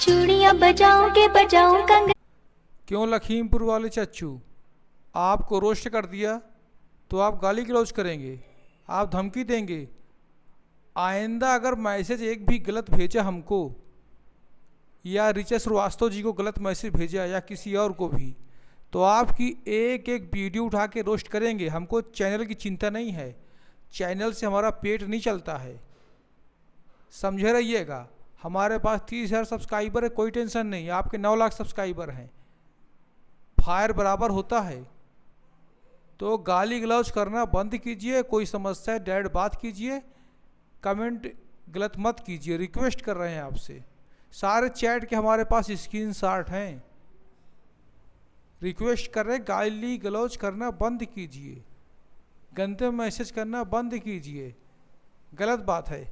चूड़ियां बजाऊं के बजाऊं कंगन। क्यों लखीमपुर वाले चच्चू, आपको रोस्ट कर दिया तो आप गाली गलौज करेंगे, आप धमकी देंगे? आइंदा अगर मैसेज एक भी गलत भेजा हमको, या ऋचा श्रीवास्तव जी को गलत मैसेज भेजा या किसी और को भी, तो आपकी एक एक वीडियो उठा के रोस्ट करेंगे। हमको चैनल की चिंता नहीं है, चैनल से हमारा पेट नहीं चलता है, समझे रहिएगा। हमारे पास 30,000 सब्सक्राइबर है, कोई टेंशन नहीं। आपके 9 लाख सब्सक्राइबर हैं, फायर बराबर होता है। तो गाली गलौज करना बंद कीजिए, कोई समस्या है डायरेक्ट बात कीजिए, कमेंट गलत मत कीजिए, रिक्वेस्ट कर रहे हैं आपसे। सारे चैट के हमारे पास स्क्रीनशॉट हैं, रिक्वेस्ट कर रहे हैं गाली गलौज करना बंद कीजिए, गंदे मैसेज करना बंद कीजिए, गलत बात है।